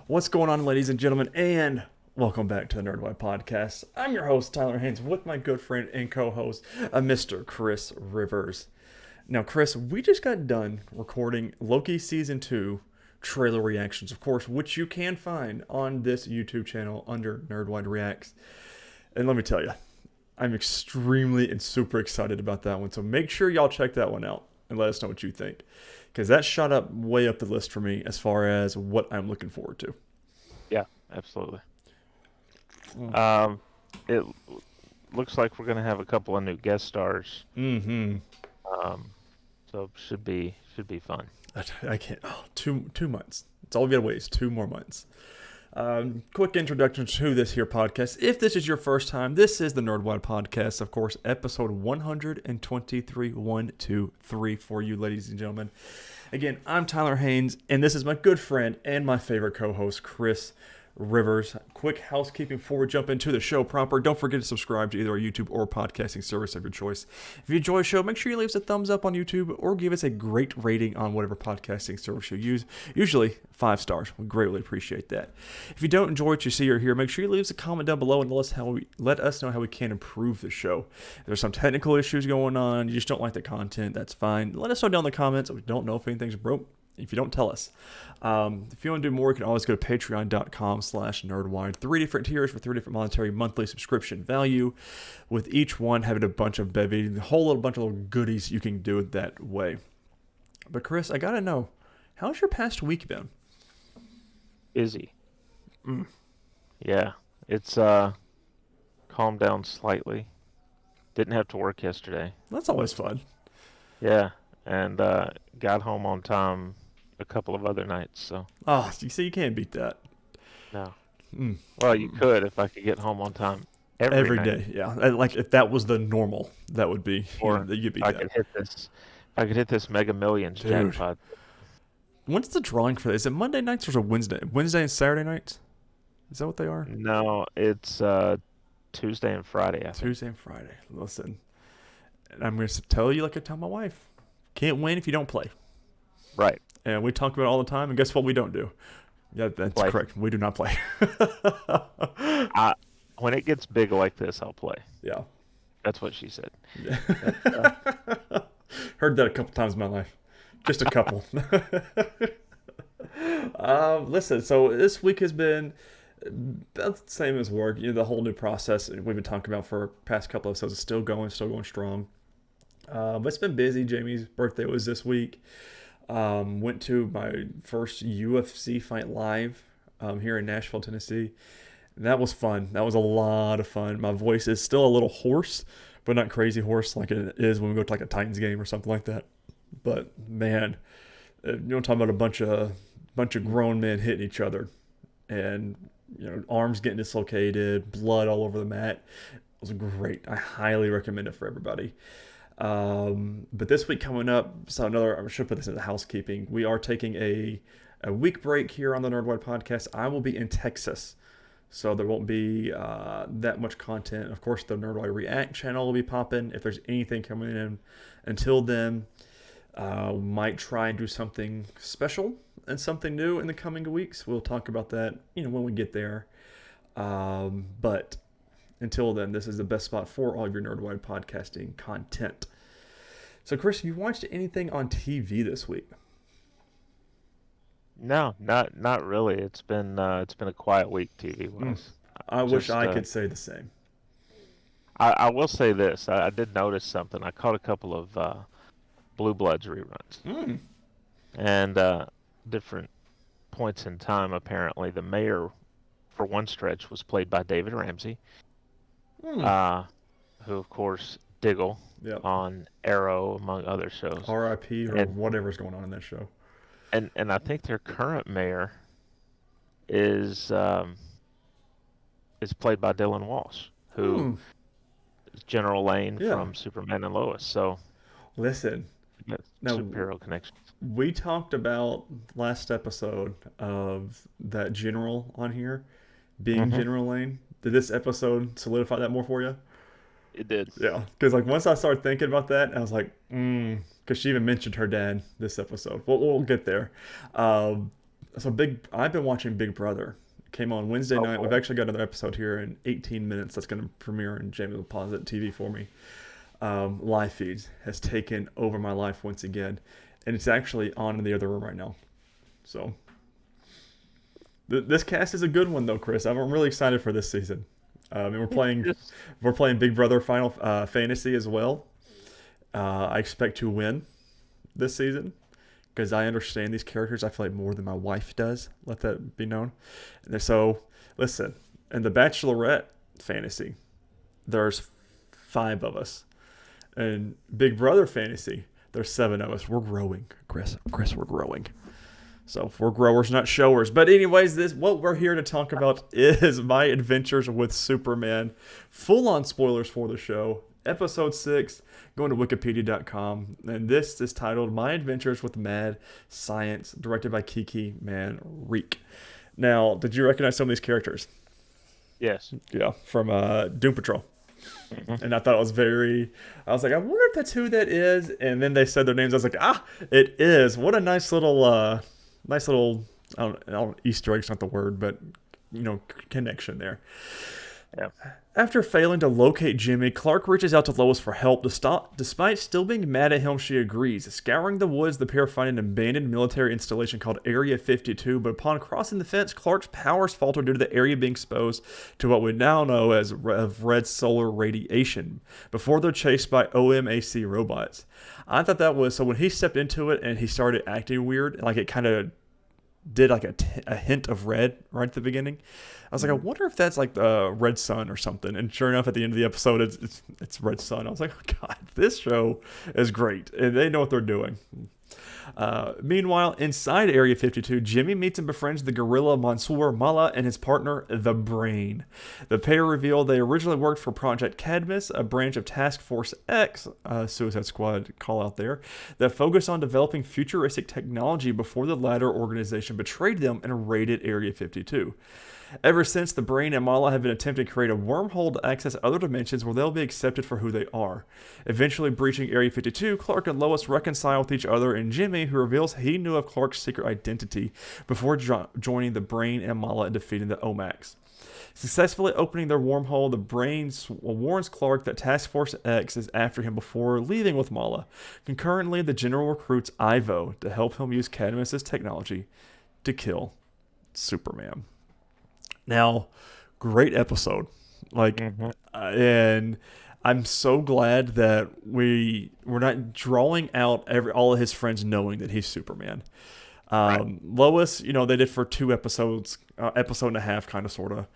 What's going on, ladies and gentlemen, and welcome back to the Nerdwide Podcast. I'm your host, Tyler Haynes, with my good friend and co-host, Mr. Chris Rivers. Now, Chris, we just got done recording Loki Season 2 trailer reactions, of course, which you can find on this YouTube channel under Nerdwide Reacts. And let me tell you, I'm extremely and super excited about that one, so make sure y'all check that one out and let us know what you think. Because that shot up way up the list for me as far as what I'm looking forward to. Yeah, absolutely. It looks like we're gonna have a couple of new guest stars. Mm-hmm. So should be fun. I can't. Oh, 2 months. It's all we gotta wait is 2 more months. Quick introduction to this here podcast. If this is your first time, this is the Nerdwide Podcast, of course, episode 123, 123 for you, ladies and gentlemen. Again, I'm Tyler Haynes, and this is my good friend and my favorite co-host, Chris Rivers. Quick housekeeping before we jump into the show proper. Don't forget to subscribe to either our YouTube or podcasting service of your choice. If you enjoy the show, make sure you leave us a thumbs up on YouTube or give us a great rating on whatever podcasting service you use. Usually 5 stars. We greatly appreciate that. If you don't enjoy what you see or hear, make sure you leave us a comment down below and let us know how we can improve the show. If there's some technical issues going on, you just don't like the content, that's fine. Let us know down in the comments. We don't know if anything's broke. If you don't, tell us. If you want to do more, you can always go to patreon.com/nerdwide. 3 different tiers for 3 different monetary monthly subscription value, with each one having a bunch of bevy, a whole little bunch of little goodies you can do it that way. But Chris, I gotta know, how's your past week been? Busy. Yeah, it's calmed down slightly. Didn't have to work yesterday. That's always fun. Yeah, and got home on time a couple of other nights. So Oh, you see, you can't beat that. no. Mm. Well, you could if I could get home on time Every night. day, yeah. Like if that was the normal, that would be, Or you'd beat I that. could hit this. I could hit this Mega Millions Dude. jackpot. When's the drawing for this? Is it Monday nights or is it Wednesday? Wednesday and Saturday nights? Is that what they are? No, it's Tuesday and Friday. I think. Tuesday and Friday. Listen, and I'm going to tell you like I tell my wife. Can't win if you don't play. Right. And we talk about it all the time, and guess what we don't do? Yeah, that's Play. correct. We do not play. When it gets big like this, I'll play. Yeah. That's what she said. Yeah. Heard that a couple times in my life. Just a couple. Listen, so this week has been about the same as work. You know, the whole new process we've been talking about for past couple of episodes is still going strong. But it's been busy. Jamie's birthday was this week. Went to my first UFC fight live here in Nashville, Tennessee. And that was fun. That was a lot of fun. My voice is still a little hoarse, but not crazy hoarse like it is when we go to like a Titans game or something like that. But man, you know, talking about a bunch of grown men hitting each other, and you know, arms getting dislocated, blood all over the mat. It was great. I highly recommend it for everybody. But this week coming up, so I should put this into housekeeping. We are taking a week break here on the Nerdwide Podcast. I will be in Texas, so there won't be that much content. Of course, the Nerdwide React channel will be popping. If there's anything coming in until then, might try and do something special and something new in the coming weeks. We'll talk about that, you know, when we get there. But until then, this is the best spot for all of your Nerdwide podcasting content. So, Chris, have you watched anything on TV this week? No, not really. It's been a quiet week TV wise. I wish I could say the same. I will say this. I did notice something. I caught a couple of Blue Bloods reruns. And different points in time. Apparently, the mayor for one stretch was played by David Ramsey. Who, of course, Diggle on Arrow, among other shows. R.I.P. or whatever's going on in that show. And I think their current mayor is played by Dylan Walsh, who is General Lane from Superman and Lois. So, listen, now, superhero connections. We talked about last episode of that general on here being General Lane. Did this episode solidify that more for you? It did. Yeah, because like once I started thinking about that, I was like, because she even mentioned her dad this episode. We'll get there. I've been watching Big Brother. It came on Wednesday Oh night. We've boy. actually got another episode here in 18 minutes that's going to premiere, and Jamie will pause it TV for me. Live feeds has taken over my life once again, and it's actually on in the other room right now. So this cast is a good one though, Chris. I'm really excited for this season. And Just we're playing Big Brother Final Fantasy as well. I expect to win this season because I understand these characters. I feel like more than my wife does. Let that be known. And so listen, in the Bachelorette fantasy, there's 5 of us. In Big Brother fantasy, there's 7 of us. We're growing, Chris. Chris, we're growing. So we're growers, not showers. But anyways, this what we're here to talk about is my adventures with Superman. Full on spoilers for the show. Episode 6, going to wikipedia.com. And this is titled My Adventures with Mad Science, directed by Kiki Manrique. Now, did you recognize some of these characters? yes. Yeah, from Doom Patrol. Mhm. And I thought it was I was like, I wonder if that's who that is. And then they said their names. I was like, it is. What a nice little, I don't Easter egg's not the word, but, connection there. Yeah. After failing to locate Jimmy, Clark reaches out to Lois for help. Despite still being mad at him, she agrees. Scouring the woods, the pair find an abandoned military installation called Area 52, but upon crossing the fence, Clark's powers falter due to the area being exposed to what we now know as red solar radiation, before they're chased by OMAC robots. I thought that was, so when he stepped into it and he started acting weird, like it kind of did like a hint of red right at the beginning. I was like, I wonder if that's like the Red Sun or something. And sure enough, at the end of the episode, it's Red Sun. I was like, oh God, this show is great, and they know what they're doing. Meanwhile, inside Area 52, Jimmy meets and befriends the gorilla Mansoor Mala and his partner, the Brain. The pair reveal they originally worked for Project Cadmus, a branch of Task Force X, Suicide Squad call out there, that focused on developing futuristic technology before the latter organization betrayed them and raided Area 52. Ever since, the Brain and Mala have been attempting to create a wormhole to access other dimensions where they'll be accepted for who they are. Eventually breaching Area 52, Clark and Lois reconcile with each other, and Jimmy, who reveals he knew of Clark's secret identity before joining the Brain and Mala and defeating the Omax. Successfully opening their wormhole, the Brain warns Clark that Task Force X is after him before leaving with Mala. Concurrently, the General recruits Ivo to help him use Cadmus's technology to kill Superman. Now, great episode. And I'm so glad that we're not drawing out all of his friends knowing that he's Superman. Right. Lois, they did for 2 episodes, episode and a half, kind of, sort of.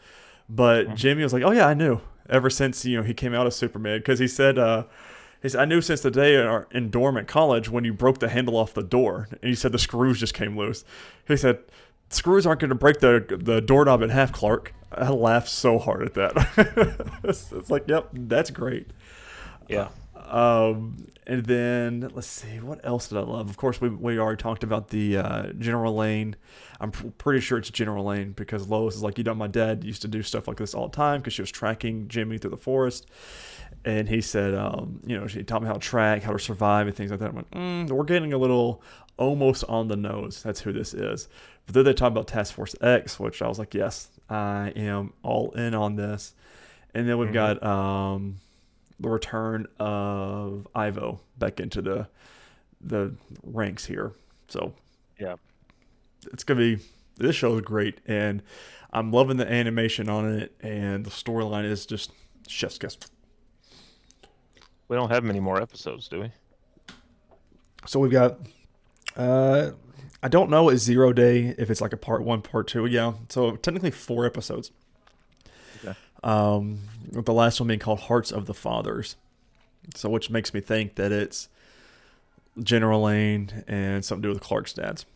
But Jimmy was like, oh yeah, I knew ever since, he came out as Superman. Because he said, I knew since the day in dorm at college when you broke the handle off the door. And he said the screws just came loose. He said, screws aren't going to break the doorknob in half, Clark. I laughed so hard at that. It's like, yep, that's great. Yeah. And then let's see, what else did I love? Of course, we already talked about the General Lane. I'm pretty sure it's General Lane because Lois is like, my dad used to do stuff like this all the time because she was tracking Jimmy through the forest. And he said, she taught me how to track, how to survive, and things like that. I'm like, we're getting a little almost on the nose. That's who this is. But then they talk about Task Force X, which I was like, yes, I am all in on this. And then we've got the return of Ivo back into the ranks here. So Yeah. it's gonna be, this show is great, and I'm loving the animation on it, and the storyline is just chef's kiss. We don't have many more episodes, do we? So we've got, I don't know at 0 Day if it's like a part 1, part 2. Yeah, so technically 4 episodes. Okay. With the last one being called Hearts of the Fathers. So which makes me think that it's General Lane and something to do with Clark's dads.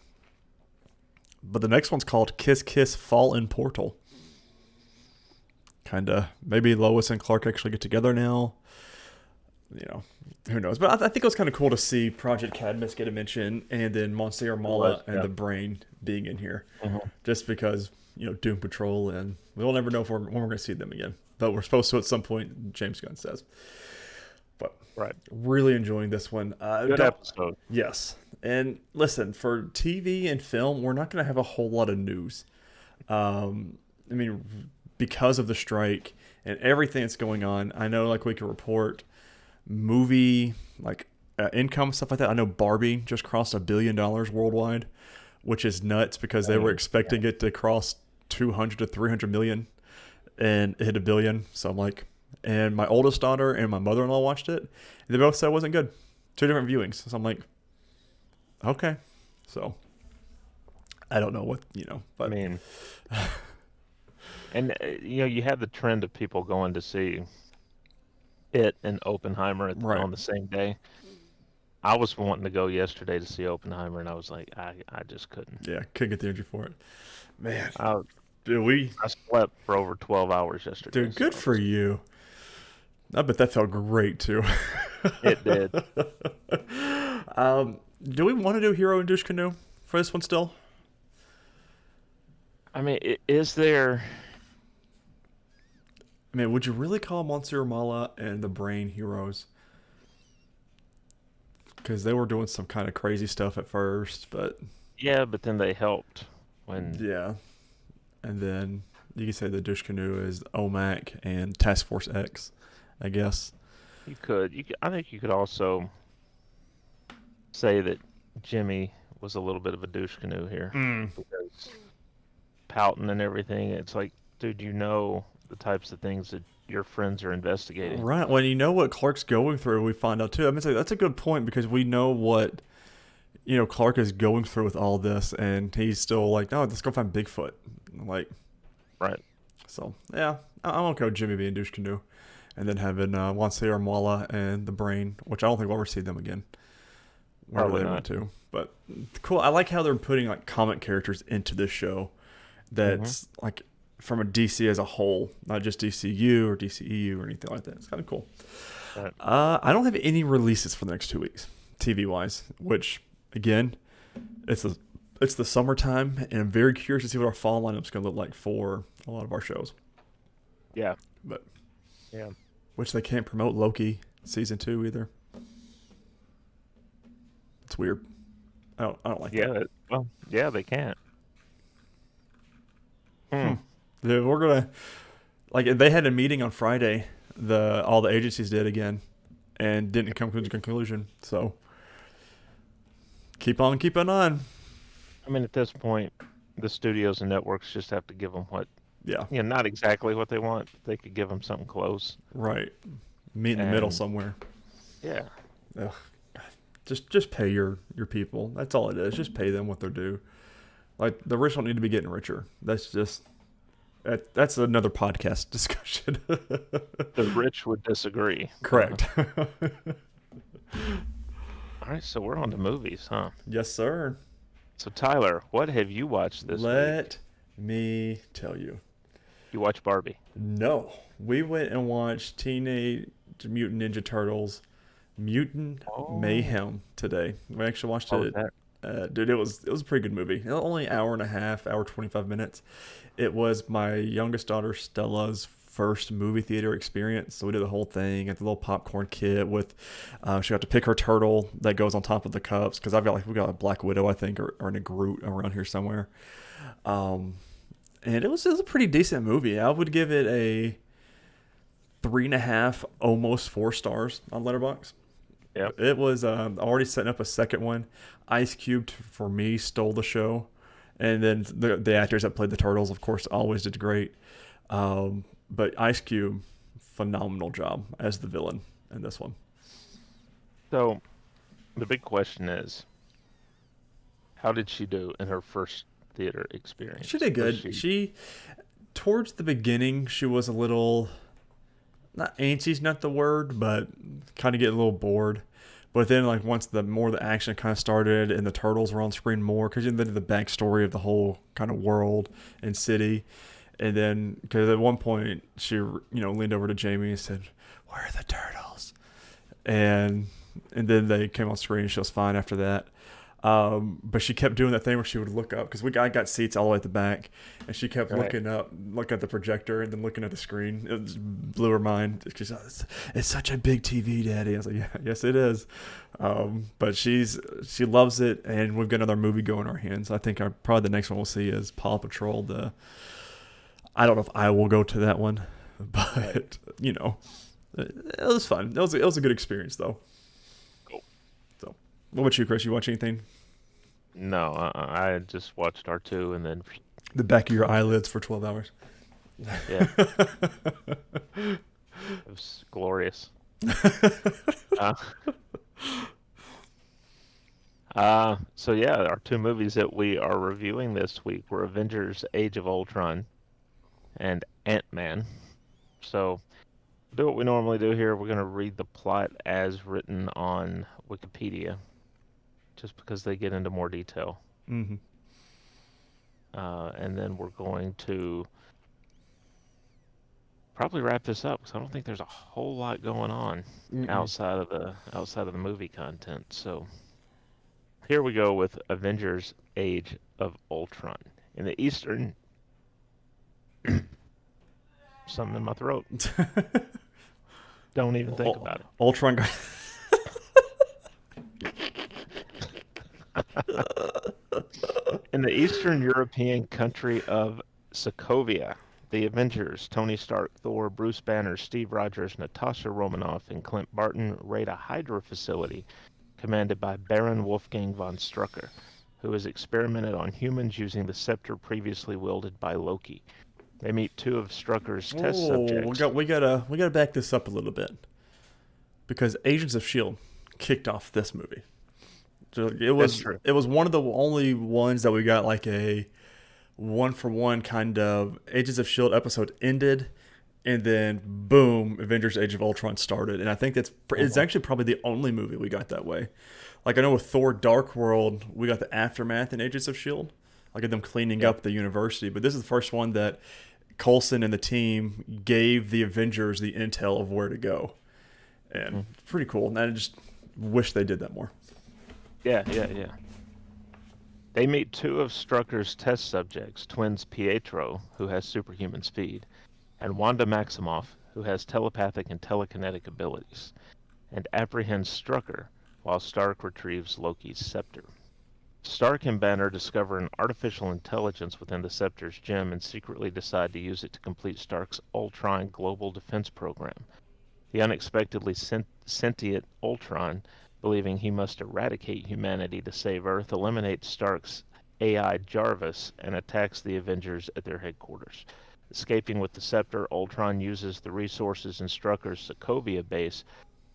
But the next one's called Kiss Kiss Fall in Portal. Kinda, maybe Lois and Clark actually get together now. Who knows? But I think it was kind of cool to see Project Cadmus get a mention, and then Monsieur Mala and the Brain being in here. Just because, Doom Patrol, and we'll never know when we're going to see them again. But we're supposed to at some point, James Gunn says. But Right. really enjoying this one. Good episode. Yes. And listen, for TV and film, we're not going to have a whole lot of news. I mean, because of the strike and everything that's going on, I know like we can report movie like income stuff like that. I know Barbie just crossed $1 billion worldwide, which is nuts because they were expecting it to cross 200 to 300 million and it hit $1 billion. So I'm like, and my oldest daughter and my mother-in-law watched it. And they both said it wasn't good. 2 different viewings. So I'm like, okay. So I don't know what, but I mean, and you have the trend of people going to see it and Oppenheimer on the same day. I was wanting to go yesterday to see Oppenheimer, and I was like, I just couldn't. Yeah, couldn't get the energy for it. Man, I slept for over 12 hours yesterday. Dude, good for you. I bet that felt great too. It did. Do we want to do Hero and Douche Canoe for this one still? I mean, is there? I mean, would you really call Monsieur Mala and the Brain heroes? Because they were doing some kind of crazy stuff at first, but yeah, but then they helped when and then you could say the Douche Canoe is OMAC and Task Force X, I guess. You could. I think you could also say that Jimmy was a little bit of a douche canoe here because pouting and everything. It's like, dude, the types of things that your friends are investigating. Right. When you know what Clark's going through, we find out too. I mean, that's a good point because we know what Clark is going through with all this, and he's still like, no, let's go find Bigfoot. Like, right. So yeah, I'm okay with Jimmy being douche canoe, and then having Wansier Mwala and the Brain, which I don't think we'll ever see them again. Wherever they went to, but cool. I like how they're putting like comic characters into this show. That's like from a DC as a whole, not just DCU or DCEU or anything like that. It's kind of cool. Right. I don't have any releases for the next 2 weeks, TV wise. Which again, it's the summertime, and I'm very curious to see what our fall lineup's going to look like for a lot of our shows. Yeah, but yeah, which they can't promote Loki season 2 either. It's weird. I don't like that. Well, yeah, they can't. Dude, we're gonna they had a meeting on Friday. All the agencies did again, and didn't come to a conclusion. So keep on keeping on. I mean, at this point, the studios and networks just have to give them what. Yeah. Not exactly what they want. But they could give them something close. Right. Meet in the middle somewhere. Yeah. Ugh. Just pay your people. That's all it is. Just pay them what they're due. Like, the rich don't need to be getting richer. That's another podcast discussion. The rich would disagree. Correct. All right, so we're on to movies, huh? Yes, sir. So, Tyler, what have you watched this week? Let me tell you. You watched Barbie? No. We went and watched Teenage Mutant Ninja Turtles Mutant Mayhem today. We actually watched it. Dude, it was a pretty good movie. Only an hour and a half, hour 25 minutes. It was my youngest daughter Stella's first movie theater experience. So we did the whole thing at the little popcorn kit with. She got to pick her turtle that goes on top of the cups because we got a Black Widow, I think, or in a Groot around here somewhere. And it was a pretty decent movie. I would give it a 3.5, almost 4 stars on Letterboxd. Yeah, it was already setting up a second one. Ice Cube, for me, stole the show, and then the actors that played the Turtles, of course, always did great. But Ice Cube, phenomenal job as the villain in this one. So, the big question is, how did she do in her first theater experience? She did good. She towards the beginning, she was a little. Not antsy's not the word, but kind of get a little bored. But then, once the action kind of started and the turtles were on screen more, because then the backstory of the whole kind of world and city, and then because at one point she leaned over to Jamie and said, "Where are the turtles?" And then they came on screen and she was fine after that. But she kept doing that thing where she would look up because I got seats all the way at the back, and she kept Right. looking up, looking at the projector, and then looking at the screen. It just blew her mind. She's like, it's such a big TV, Daddy. I was like, yeah, yes, it is. But she loves it, and we've got another movie going in our hands. I think probably the next one we'll see is Paw Patrol. I don't know if I will go to that one, Right. but it was fun. It was a good experience though. Cool. So, what about you, Chris? You watch anything? No, I just watched R2 and then The back of your eyelids for 12 hours. yeah, it was glorious. Uh, so yeah, our two movies that we are reviewing this week were Avengers: Age of Ultron and Ant-Man. So do what we normally do here. We're going to read the plot as written on Wikipedia, just because they get into more detail. Hmm. And then we're going to probably wrap this up because I don't think there's a whole lot going on Mm-mm. outside of the movie content. So here we go with Avengers: Age of Ultron. In the Eastern, something in my throat. Don't even think about Ultron. it. In the Eastern European country of Sokovia, the Avengers, Tony Stark, Thor, Bruce Banner, Steve Rogers, Natasha Romanoff, and Clint Barton raid a Hydra facility commanded by Baron Wolfgang von Strucker, who has experimented on humans using the scepter previously wielded by Loki. They meet two of Strucker's test Oh, subjects. we gotta back this up a little bit because Agents of Shield kicked off this movie. So That's true. it was one of the only ones that we got like a one for one kind of Agents of Shield episode ended, and then boom, Avengers: Age of Ultron started, and I think it's Mhm. actually probably the only movie we got that way. Like I know with Thor: Dark World, we got the aftermath in Agents of Shield, like them cleaning Yeah. up the university, but this is the first one that Coulson and the team gave the Avengers the intel of where to go, and Mhm. it's pretty cool. And I just wish they did that more. Yeah. They meet two of Strucker's test subjects, twins Pietro, who has superhuman speed, and Wanda Maximoff, who has telepathic and telekinetic abilities, and apprehends Strucker while Stark retrieves Loki's scepter. Stark and Banner discover an artificial intelligence within the scepter's gem and secretly decide to use it to complete Stark's Ultron global defense program. The unexpectedly sentient Ultron, believing he must eradicate humanity to save Earth, eliminates Stark's AI Jarvis and attacks the Avengers at their headquarters. Escaping with the scepter, Ultron uses the resources in Strucker's Sokovia base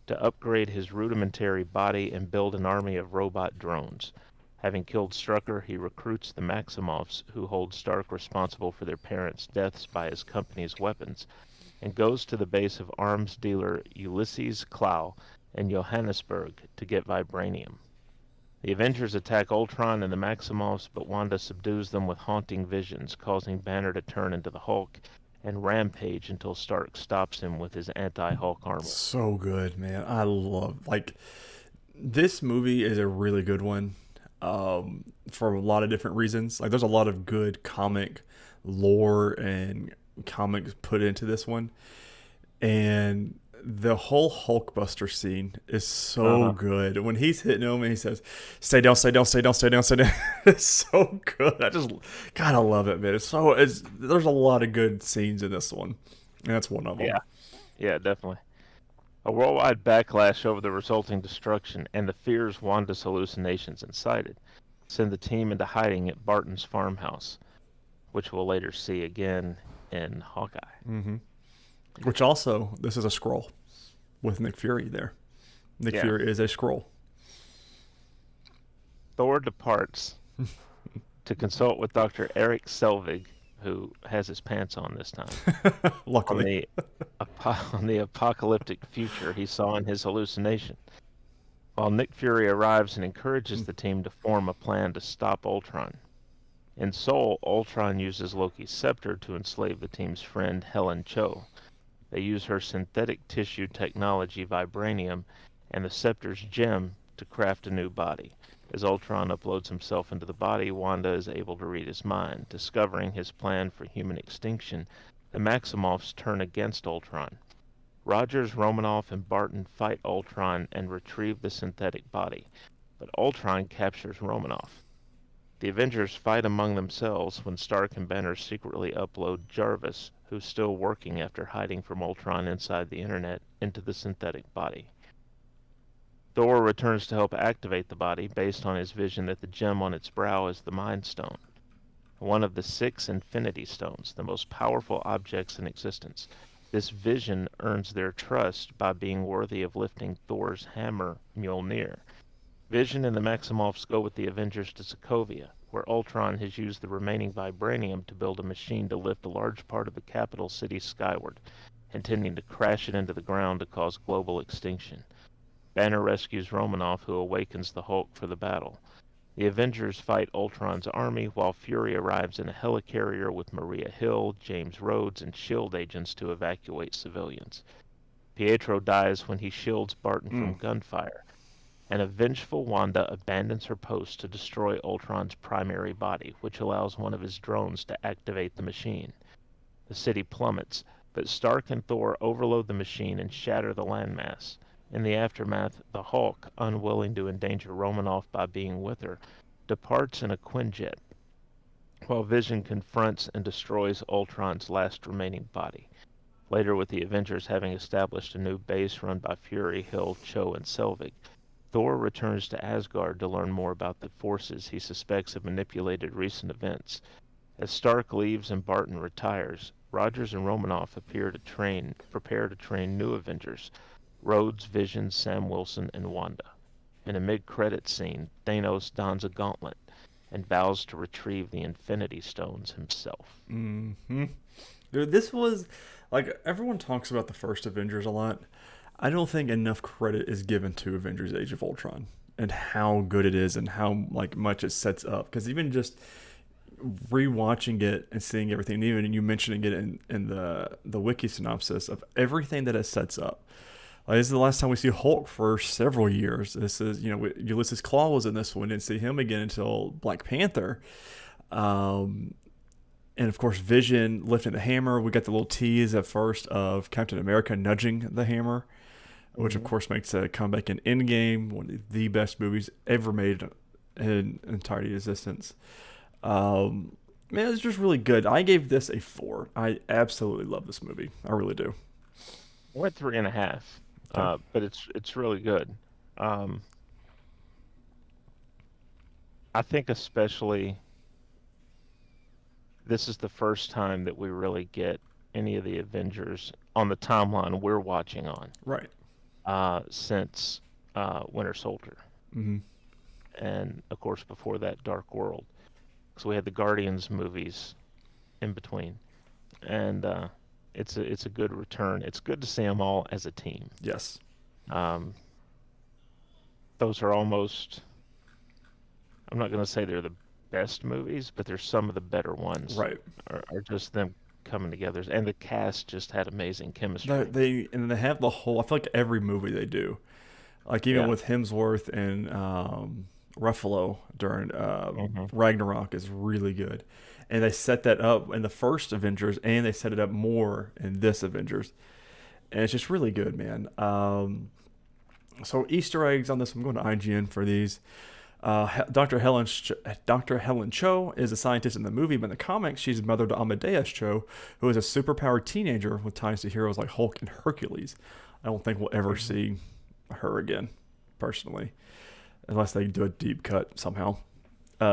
to upgrade his rudimentary body and build an army of robot drones. Having killed Strucker, he recruits the Maximoffs, who hold Stark responsible for their parents' deaths by his company's weapons, and goes to the base of arms dealer Ulysses Klau in Johannesburg to get vibranium. The Avengers attack Ultron and the Maximoffs, but Wanda subdues them with haunting visions, causing Banner to turn into the Hulk and rampage until Stark stops him with his anti-Hulk armor. So good, man. I love like this movie is a really good one for a lot of different reasons. Like, there's a lot of good comic lore and comics put into this one, and the whole Hulkbuster scene is so Uh-huh. good. When he's hitting him and he says, "Stay down, stay down, stay down, stay down, stay down," it's so good. I just gotta love it, man. It's there's a lot of good scenes in this one, and that's one of them. Yeah, yeah, definitely. A worldwide backlash over the resulting destruction and the fears Wanda's hallucinations incited send the team into hiding at Barton's farmhouse, which we'll later see again in Hawkeye. Hmm. Which also, this is a scroll with Nick Fury there. Nick Yeah. Fury is a scroll. Thor departs to consult with Dr. Eric Selvig, who has his pants on this time, on Luckily. on the apocalyptic future he saw in his hallucination. While Nick Fury arrives and encourages the team to form a plan to stop Ultron. In Seoul, Ultron uses Loki's scepter to enslave the team's friend Helen Cho. They use her synthetic tissue technology, vibranium, and the scepter's gem to craft a new body. As Ultron uploads himself into the body, Wanda is able to read his mind. Discovering his plan for human extinction, the Maximoffs turn against Ultron. Rogers, Romanoff, and Barton fight Ultron and retrieve the synthetic body, but Ultron captures Romanoff. The Avengers fight among themselves when Stark and Banner secretly upload Jarvis, who's still working after hiding from Ultron inside the internet, into the synthetic body. Thor returns to help activate the body based on his vision that the gem on its brow is the Mind Stone, one of the 6 Infinity Stones, the most powerful objects in existence. This vision earns their trust by being worthy of lifting Thor's hammer, Mjolnir. Vision and the Maximoffs go with the Avengers to Sokovia, where Ultron has used the remaining vibranium to build a machine to lift a large part of the capital city skyward, intending to crash it into the ground to cause global extinction. Banner rescues Romanoff, who awakens the Hulk for the battle. The Avengers fight Ultron's army, while Fury arrives in a helicarrier with Maria Hill, James Rhodes, and S.H.I.E.L.D. agents to evacuate civilians. Pietro dies when he shields Barton from gunfire, and a vengeful Wanda abandons her post to destroy Ultron's primary body, which allows one of his drones to activate the machine. The city plummets, but Stark and Thor overload the machine and shatter the landmass. In the aftermath, the Hulk, unwilling to endanger Romanoff by being with her, departs in a Quinjet, while Vision confronts and destroys Ultron's last remaining body. Later, with the Avengers having established a new base run by Fury, Hill, Cho, and Selvig, Thor returns to Asgard to learn more about the forces he suspects have manipulated recent events. As Stark leaves and Barton retires, Rogers and Romanoff prepare to train new Avengers, Rhodes, Vision, Sam Wilson, and Wanda. In a mid-credits scene, Thanos dons a gauntlet and vows to retrieve the Infinity Stones himself. Mm-hmm. Dude, this was, like, everyone talks about the first Avengers a lot. I don't think enough credit is given to Avengers Age of Ultron and how good it is and how, like, much it sets up. Because even just rewatching it and seeing everything, even you mentioning it in the wiki synopsis of everything that it sets up. Like, this is the last time we see Hulk for several years. This is, Ulysses Claw was in this one. Didn't see him again until Black Panther. And of course, Vision lifting the hammer. We got the little tease at first of Captain America nudging the hammer, which of course makes a comeback in Endgame, one of the best movies ever made in entirety of existence. Man, it's just really good. I gave this a 4. I absolutely love this movie. I really do. We're at 3.5. But it's really good. I think especially this is the first time that we really get any of the Avengers on the timeline we're watching on. Right. Since Winter Soldier. Mm-hmm. And of course before that, Dark World. So we had the Guardians movies in between. And it's a good return. It's good to see them all as a team. Yes. Those are almost, I'm not going to say they're the best movies, but they're some of the better ones. Right. Are just them coming together. And the cast just had amazing chemistry. They have the whole, I feel like every movie they do, like even with Hemsworth and Ruffalo during Ragnarok is really good. And they set that up in the first Avengers, and they set it up more in this Avengers. And it's just really good, man. So Easter eggs on this. I'm going to IGN for these. Dr. Helen Cho is a scientist in the movie, but in the comics, she's mother to Amadeus Cho, who is a superpowered teenager with ties to heroes like Hulk and Hercules. I don't think we'll ever see her again, personally, unless they do a deep cut somehow.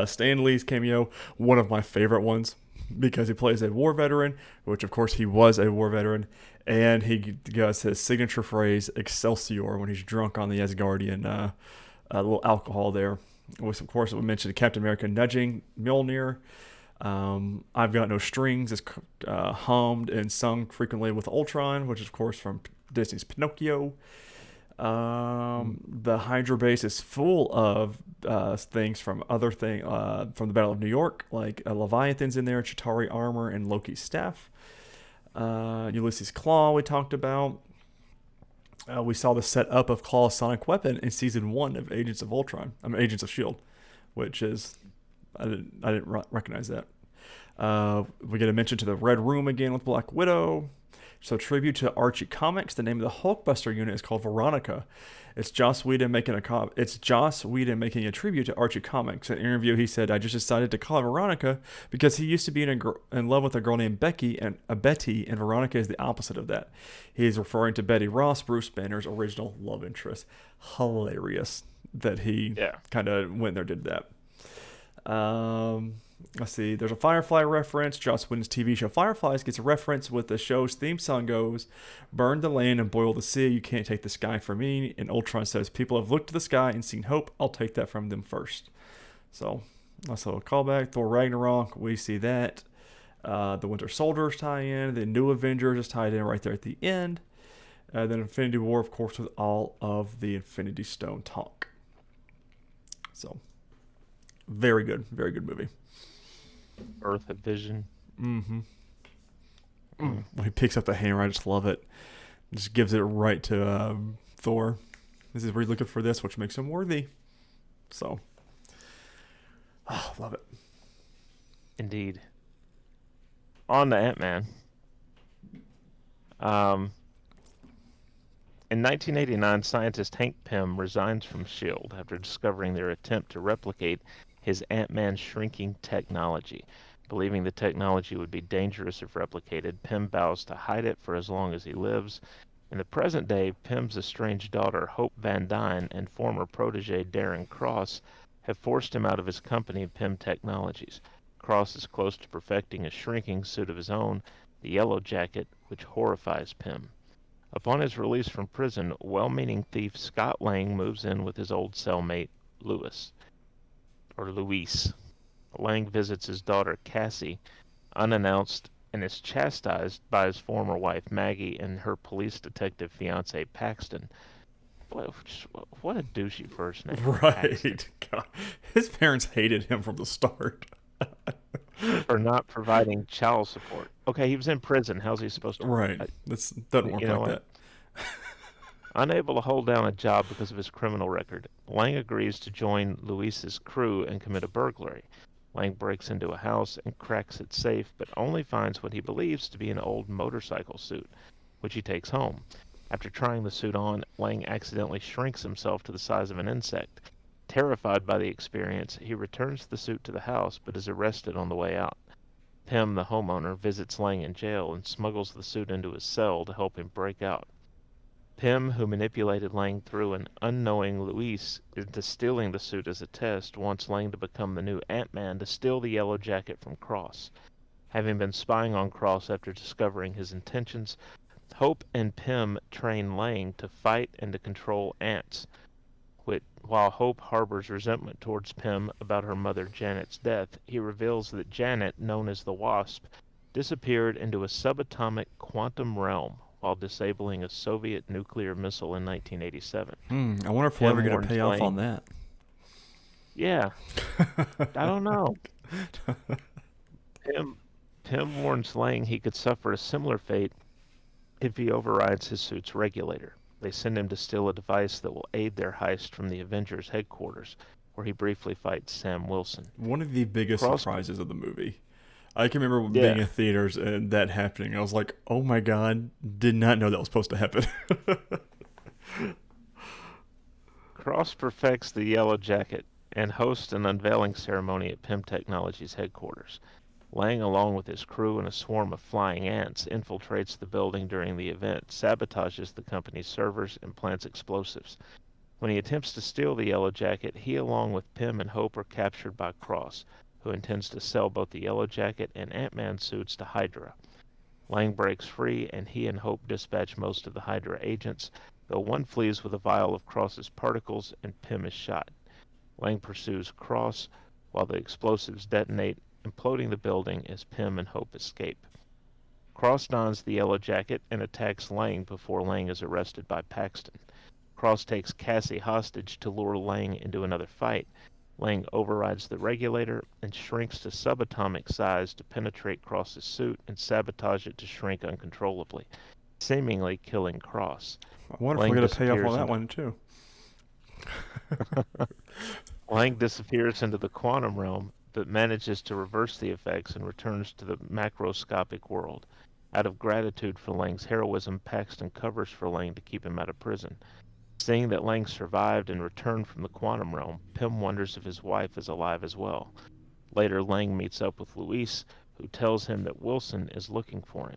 Stan Lee's cameo, one of my favorite ones, because he plays a war veteran, which of course he was a war veteran, and he does his signature phrase, Excelsior, when he's drunk on the Asgardian a little alcohol there. Which of course we mentioned Captain America nudging Mjolnir. I've Got No Strings is hummed and sung frequently with Ultron, which is of course from Disney's Pinocchio. The Hydra base is full of things from from the Battle of New York, like Leviathan's in there, Chitauri armor, and Loki's staff. Ulysses Claw we talked about. We saw the setup of Claw's sonic weapon in season 1 of Agents of Ultron. I mean, Agents of Shield, which is I didn't recognize that. We get a mention to the Red Room again with Black Widow. So tribute to Archie Comics. The name of the Hulkbuster unit is called Veronica. It's Joss Whedon making a tribute to Archie Comics. In an interview, he said, "I just decided to call her Veronica because he used to be in love with a girl named Betty, and Veronica is the opposite of that." He's referring to Betty Ross, Bruce Banner's original love interest. Hilarious that he kind of went there, did that. Let's see. There's a Firefly reference. Joss Whedon's TV show Fireflies gets a reference with the show's theme song goes, "Burn the land and boil the sea. You can't take the sky from me." And Ultron says, "People have looked to the sky and seen hope. I'll take that from them first." So that's a callback. Thor Ragnarok. We see that. The Winter Soldiers tie in. The New Avengers is tied in right there at the end. Then Infinity War, of course, with all of the Infinity Stone talk. So very good movie. Earth of Vision. Mm-hmm. When he picks up the hammer, I just love it. Just gives it right to Thor. This is where you're looking for this, which makes him worthy. So, love it. Indeed. On to Ant-Man. In 1989, scientist Hank Pym resigns from S.H.I.E.L.D. after discovering their attempt to replicate his Ant-Man shrinking technology. Believing the technology would be dangerous if replicated, Pym vows to hide it for as long as he lives. In the present day, Pym's estranged daughter Hope Van Dyne and former protege Darren Cross have forced him out of his company, Pym Technologies. Cross is close to perfecting a shrinking suit of his own, the Yellow Jacket, which horrifies Pym. Upon his release from prison, well-meaning thief Scott Lang moves in with his old cellmate, Luis. Lang visits his daughter Cassie, unannounced, and is chastised by his former wife Maggie and her police detective fiance Paxton. What a douchey first name. Right. God. His parents hated him from the start. For not providing child support. Okay, he was in prison. How's he supposed to? Right. This doesn't work like that. Unable to hold down a job because of his criminal record, Lang agrees to join Luis's crew and commit a burglary. Lang breaks into a house and cracks its safe, but only finds what he believes to be an old motorcycle suit, which he takes home. After trying the suit on, Lang accidentally shrinks himself to the size of an insect. Terrified by the experience, he returns the suit to the house, but is arrested on the way out. Pym, the homeowner, visits Lang in jail and smuggles the suit into his cell to help him break out. Pym, who manipulated Lang through an unknowing Luis into stealing the suit as a test, wants Lang to become the new Ant-Man to steal the Yellow Jacket from Cross. Having been spying on Cross after discovering his intentions, Hope and Pym train Lang to fight and to control ants. While Hope harbors resentment towards Pym about her mother Janet's death, he reveals that Janet, known as the Wasp, disappeared into a subatomic quantum realm while disabling a Soviet nuclear missile in 1987. I wonder if we're ever going to pay off on that. Yeah. I don't know. Pym warns Lang he could suffer a similar fate if he overrides his suit's regulator. They send him to steal a device that will aid their heist from the Avengers headquarters, where he briefly fights Sam Wilson. One of the biggest surprises of the movie. I can remember being in theaters and that happening. I was like, oh my god, did not know that was supposed to happen. Cross perfects the Yellow Jacket and hosts an unveiling ceremony at Pym Technologies headquarters. Lang, along with his crew and a swarm of flying ants, infiltrates the building during the event, sabotages the company's servers, and plants explosives. When he attempts to steal the Yellow Jacket, he, along with Pym and Hope, are captured by Cross, who intends to sell both the Yellow Jacket and Ant-Man suits to Hydra. Lang breaks free, and he and Hope dispatch most of the Hydra agents, though one flees with a vial of Cross's particles and Pym is shot. Lang pursues Cross, while the explosives detonate, imploding the building as Pym and Hope escape. Cross dons the Yellow Jacket and attacks Lang before Lang is arrested by Paxton. Cross takes Cassie hostage to lure Lang into another fight. Lang overrides the regulator and shrinks to subatomic size to penetrate Cross's suit and sabotage it to shrink uncontrollably. seemingly killing Cross. I wonder if we're Lang gonna pay off on disappears that into one too. Lang disappears into the quantum realm, but manages to reverse the effects and returns to the macroscopic world. Out of gratitude for Lang's heroism, Paxton covers for Lang to keep him out of prison. Seeing that Lang survived and returned from the quantum realm, Pym wonders if his wife is alive as well. Later, Lang meets up with Luis, who tells him that Wilson is looking for him.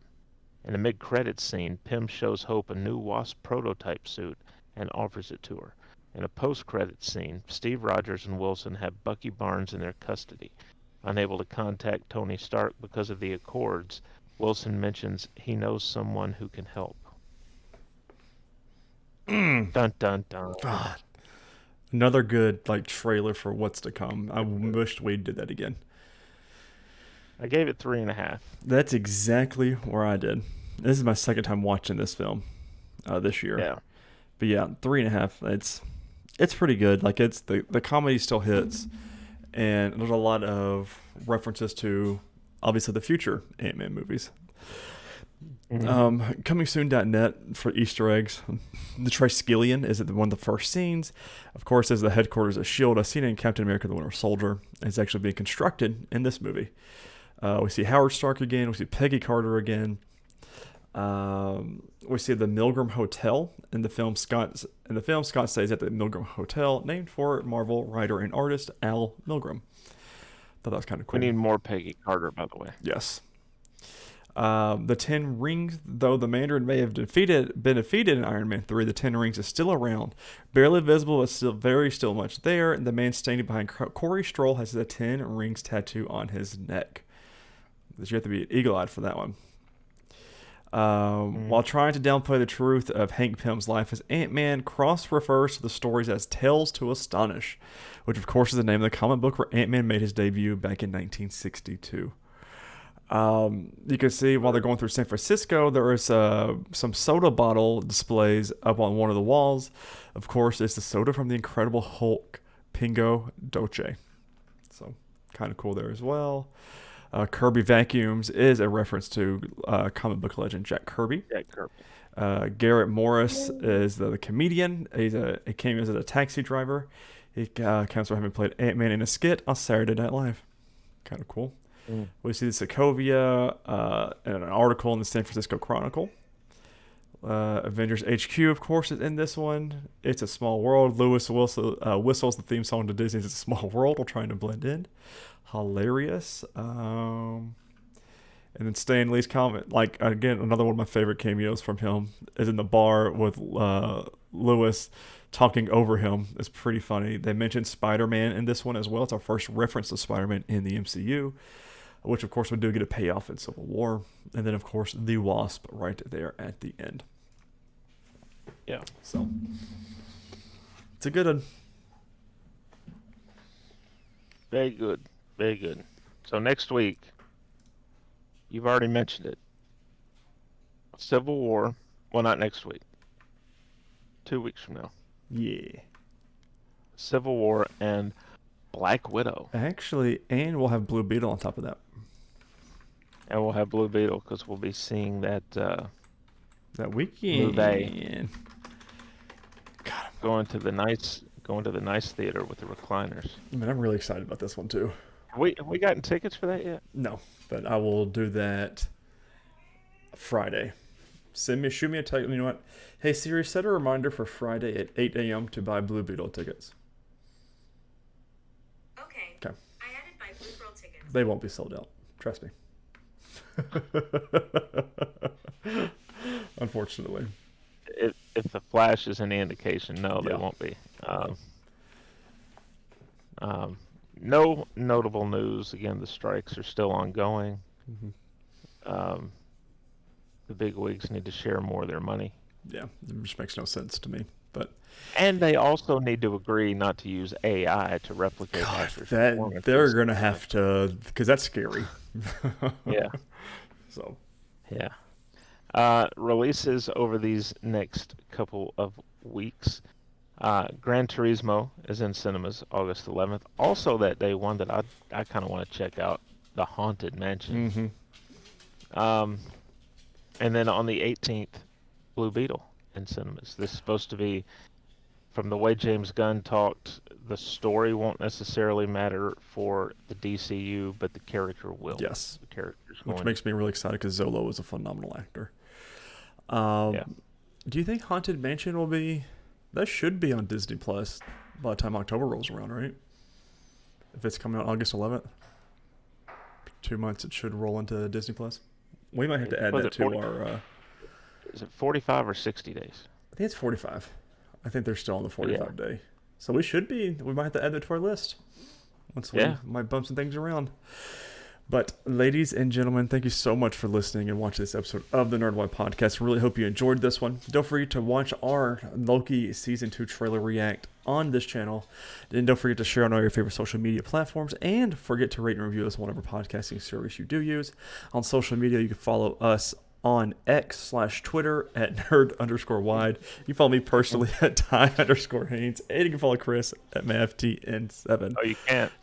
In a mid-credits scene, Pym shows Hope a new Wasp prototype suit and offers it to her. In a post-credits scene, Steve Rogers and Wilson have Bucky Barnes in their custody. Unable to contact Tony Stark because of the Accords, Wilson mentions he knows someone who can help. Dun dun dun. God. Another good trailer for what's to come. I wished we did that again. I gave it 3.5. That's exactly where I did. This is my second time watching this film this year. Yeah. But yeah, 3.5. It's pretty good. It's the comedy still hits, and there's a lot of references to obviously the future Ant-Man movies. Mm-hmm. Comingsoon.net for Easter eggs. The Triskelion is one of the first scenes. Of course, is the headquarters of S.H.I.E.L.D. I've seen it in Captain America the Winter Soldier. It's actually being constructed in this movie. We see Howard Stark again. We see Peggy Carter again. We see the Milgram Hotel in the film. Scott stays at the Milgram Hotel, named for Marvel writer and artist Al Milgram. Thought that was kind of cool. We need more Peggy Carter, by the way. Yes. The 10 Rings, though the Mandarin may have been defeated in Iron Man 3, the 10 Rings is still around. Barely visible, but still much there. The man standing behind Corey Stroll has the 10 Rings tattoo on his neck. You have to be eagle-eyed for that one. While trying to downplay the truth of Hank Pym's life as Ant-Man, Cross refers to the stories as Tales to Astonish, which of course is the name of the comic book where Ant-Man made his debut back in 1962. You can see while they're going through San Francisco, there is some soda bottle displays up on one of the walls. Of course, it's the soda from the Incredible Hulk, Pingo Doce. So, kind of cool there as well. Kirby Vacuums is a reference to comic book legend Jack Kirby. Garrett Morris is the comedian. He came as a taxi driver. He counts for having played Ant-Man in a skit on Saturday Night Live. Kind of cool. We see the Sokovia in an article in the San Francisco Chronicle. Avengers HQ, of course, is in this one. It's a Small World. Lewis whistles the theme song to Disney's It's a Small World while trying to blend in. Hilarious. And then Stan Lee's comment, again, another one of my favorite cameos from him is in the bar with Lewis talking over him. It's pretty funny. They mentioned Spider-Man in this one as well. It's our first reference to Spider-Man in the MCU, which of course we do get a payoff in Civil War. And then of course the Wasp right there at the end. Yeah. So it's a good one. Very good. Very good. So next week, you've already mentioned it. Civil War. Well, not next week. 2 weeks from now. Yeah. Civil War and Black Widow. Actually, and we'll have Blue Beetle on top of that. And we'll have Blue Beetle because we'll be seeing that that weekend. Movie. God, going to the nice theater with the recliners. I mean, I'm really excited about this one too. Have we gotten tickets for that yet? No, but I will do that Friday. Shoot me a text. You know what? Hey Siri, set a reminder for Friday at 8 a.m. to buy Blue Beetle tickets. Okay. I added my Blue Girl tickets. They won't be sold out. Trust me. Unfortunately. If the Flash is any indication, no, they Yeah. won't be. No notable news. Again, the strikes are still ongoing. Mm-hmm. The big wigs need to share more of their money. Yeah, it just makes no sense to me. And they also need to agree not to use AI to replicate actors' performances. They're going to have to, because that's scary. Yeah. So. Yeah. Releases over these next couple of weeks. Gran Turismo is in cinemas August 11th. Also that day, one that I kind of want to check out, The Haunted Mansion. Mm-hmm. And then on the 18th, Blue Beetle in cinemas. This is supposed to be, from the way James Gunn talked, the story won't necessarily matter for the DCU, but the character will. Yes. The character's Which going. makes me really excited because Zolo is a phenomenal actor. Yeah. Do you think Haunted Mansion will be... That should be on Disney Plus by the time October rolls around, right? If it's coming out August 11th. 2 months, it should roll into Disney Plus. We might have to add Was that it to 40? our... Is it 45 or 60 days? I think it's 45. I think they're still on the 45 Yeah. day. So we might have to add that to our list. Once we Yeah. might bump some things around. But ladies and gentlemen, thank you so much for listening and watching this episode of the Nerdwide Podcast. Really hope you enjoyed this one. Don't forget to watch our Loki Season 2 trailer react on this channel. And don't forget to share on all your favorite social media platforms. And forget to rate and review us on whatever podcasting service you do use. On social media, you can follow us on X/Twitter at nerd_wide. You can follow me personally at Ty_Haynes. And you can follow Chris at MathTN7. Oh, you can't.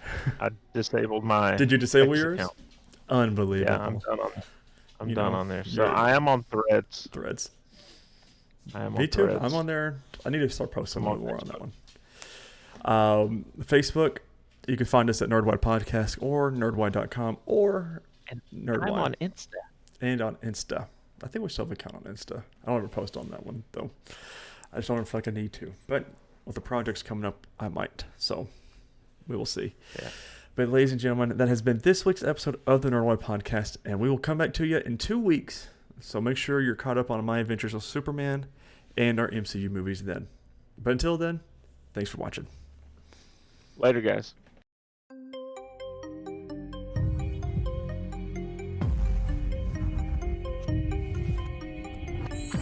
I disabled my. Did you disable X yours? account. Unbelievable. Yeah, I'm done on. I'm You done know, on there. So you're- I am on Threads. Threads. I am Me on too. Threads. I'm on there. I need to start posting I'm on more on that Facebook. one. Facebook, you can find us at Nerdwide Podcast or nerdwide.com or And Nerdwide. I'm on Insta. And on Insta. I think we still have an account on Insta. I don't ever post on that one, though. I just don't feel like I need to. But with the projects coming up, I might. So we will see. Yeah. But ladies and gentlemen, that has been this week's episode of the Nerdwide Podcast. And we will come back to you in 2 weeks. So make sure you're caught up on my adventures with Superman and our MCU movies then. But until then, thanks for watching. Later, guys.